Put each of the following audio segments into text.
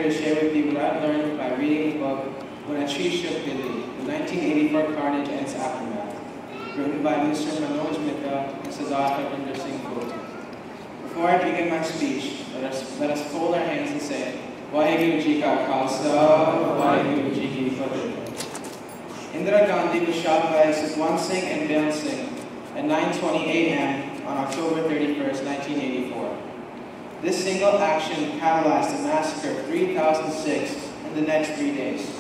to share with you what I've learned by reading the book When a Tree Shook Delhi, the 1984 Carnage and its Aftermath, written by Mr. Manoj Mitra and Sardar Harvinder Singh Khote. Before I begin my speech, let us fold our hands and say, Vaheguru Ji Ka Khalsa, Vaheguru Ji Ki Fateh. Indira Gandhi was shot by Sukhwant Singh and Byain Singh at 9:20 a.m. on October 31st, 1984. This single action catalyzed a massacre of 3,000 Sikhs in the next 3 days.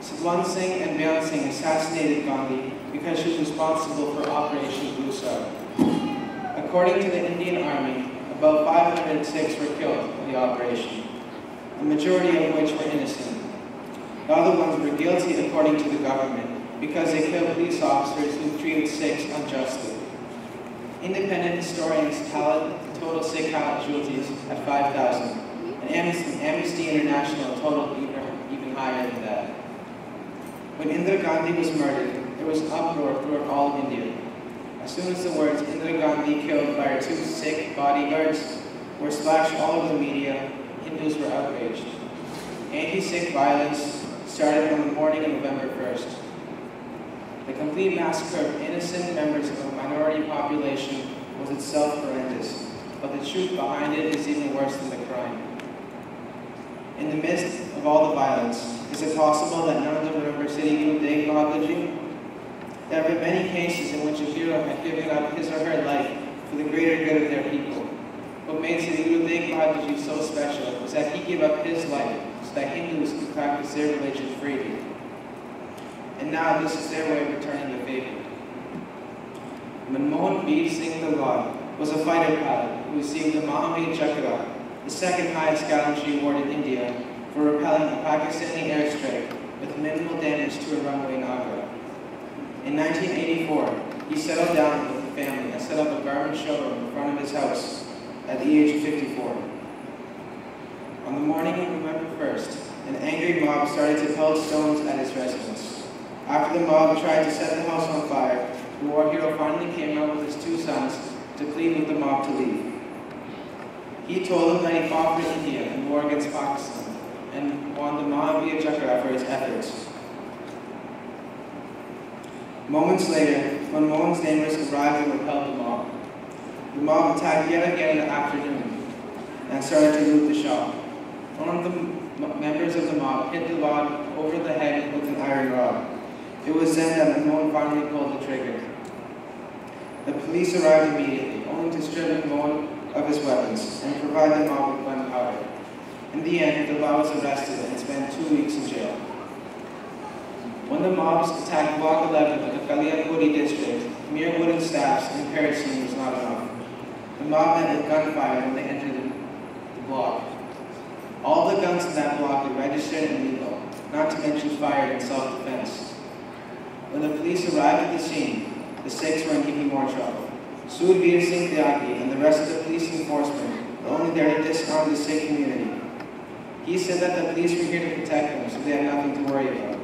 Sukhwant Singh and Byain Singh assassinated Gandhi because she was responsible for Operation Blue Star. According to the Indian Army, about 500 Sikhs were killed in the operation, the majority of which were innocent. The other ones were guilty according to the government because they killed police officers who treated Sikhs unjustly. Independent historians tally the total Sikh casualties at 5,000, and Amnesty International totaled even higher than that. When Indira Gandhi was murdered, there was an uproar throughout all of India. As soon as the words Indira Gandhi killed by her 2 Sikh bodyguards were splashed all over the media, Hindus were outraged. Anti-Sikh violence started on the morning of November 1st. The complete massacre of innocent members of a minority population was itself horrendous, but the truth behind it is even worse than the crime. In the midst of all the violence, is it possible that none of them remember Sri Guru Tegh Bahadur Ji? There have been many cases in which a hero had given up his or her life for the greater good of their people. What made Sri Guru Tegh Bahadur Ji so special was that he gave up his life so that Hindus could practice their religion freely. And now this is their way of returning the favor. Manmohan Veer Singh Dalwal was a fighter pilot who received the Mahavir Chakra, the second highest gallantry award in India, for repelling a Pakistani airstrike with minimal damage to a runway in Agra. In 1984, he settled down with the family and set up a garment showroom in front of his house at the age of 54. On the morning of November 1st, an angry mob started to pelt stones at his residence. After the mob tried to set the house on fire, the war hero finally came out with his 2 sons to plead with the mob to leave. He told them that he fought for India in war against Pakistan and won the Mahavir Chakra for his efforts. Moments later, when Mohan's neighbors arrived and repelled the mob attacked yet again in the afternoon and started to loot the shop. One of the members of the mob hit the log over the head with an iron rod. It was then that Mohan finally pulled the trigger. The police arrived immediately, only to strip Mohan of his weapons and provide the mob with gunpowder. In the end, the mob was arrested and spent 2 weeks in jail. When the mobs attacked Block 11 of the Kalyanpuri district, mere wooden staffs and kerosene was not enough. The mob met with gunfire when they entered the block. All the guns in that block were registered and legal, not to mention fired in self-defense. When the police arrived at the scene, the Sikhs were in even more trouble. Surveer Singh Tyagi and the rest of the police enforcement were only there to disarm the Sikh community. He said that the police were here to protect them, so they had nothing to worry about.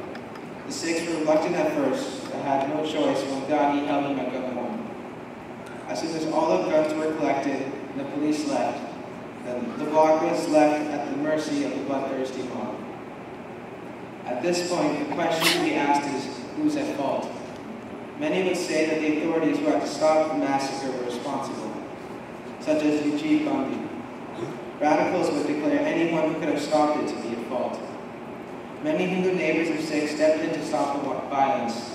The Sikhs were reluctant at first, but had no choice when Tyagi held them at gunpoint. As soon as all the guns were collected and the police left, the block was left at the mercy of the bloodthirsty mob. At this point, the question to be asked is, who's at fault? Many would say that the authorities who had to stop the massacre were responsible, such as Rajiv Gandhi. Radicals would declare anyone who could have stopped it to be at fault. Many Hindu neighbors of Sikhs stepped in to stop the violence,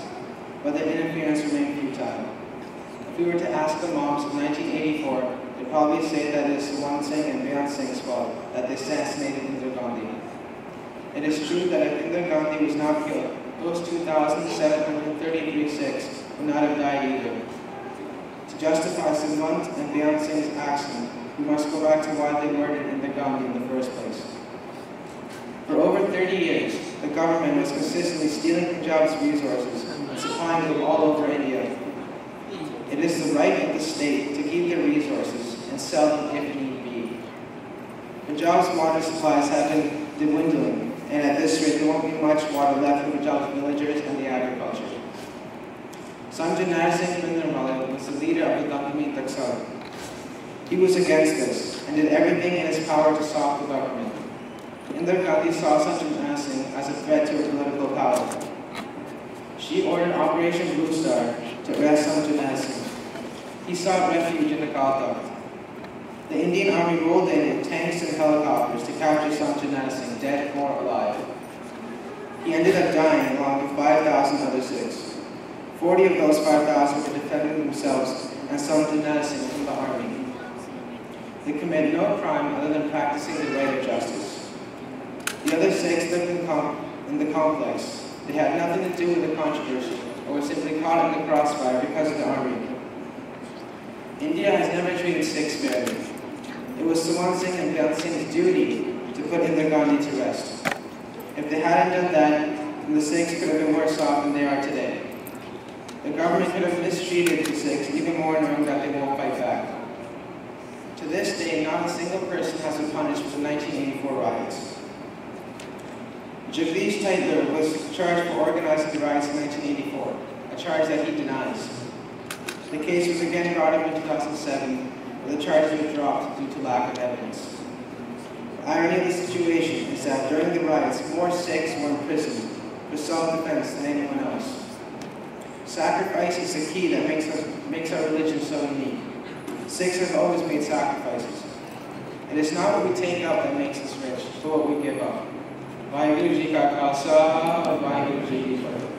but their interference remained futile. If we were to ask the mobs of 1984, they'd probably say that it is Sukhwant Singh and Byain Singh's fault that they assassinated Indira Gandhi. It is true that if Indira Gandhi was not killed, those 2,733 Sikhs would not have died either. To justify Sukhwant and Byain Singh's action, we must go back to why they murdered Indira Gandhi in the first place. For over 30 years, the government was consistently stealing Punjab's resources and supplying them all over India. It is the right of the state to keep their resources and sell them if need be. Punjab's water supplies have been dwindling, and at this rate there won't be much water left for Punjab's villagers and the agriculture. Sanjay Singh Bindarmala was the leader of the Gandhi Taksar. He was against this and did everything in his power to stop the government. In Indira Gandhi saw Sanjana Singh as a threat to her political power. She ordered Operation Blue Star to arrest Sanjana Singh. He sought refuge in the Calcutta. The Indian Army rolled in with tanks and helicopters to capture Sanjana Singh, dead or alive. He ended up dying along with 5,000 other Sikhs. 40 of those 5,000 were defending themselves and Sanjana Singh from the army. They committed no crime other than practicing the right of justice. The other Sikhs lived in the complex. They had nothing to do with the controversy or were simply caught in the crossfire because of the army. India has never treated Sikhs fairly. It was Sawan Singh and Belt Singh's duty to put Indira Gandhi to rest. If they hadn't done that, then the Sikhs could have been worse off than they are today. The government could have mistreated the Sikhs even more knowing that they won't fight back. To this day, not a single person has been punished for the 1984 riots. Jagdish Taitler was charged for organizing the riots in 1984, a charge that he denies. The case was again brought up in 2007, but the charges were dropped due to lack of evidence. The irony of the situation is that during the riots, more Sikhs were imprisoned for self-defense than anyone else. Sacrifice is the key that makes our religion so unique. Sikhs have always made sacrifices. It is not what we take up that makes us rich, but what we give up. Vaheguru Ji Ka Khalsa, Vaheguru Ji Ki Fateh.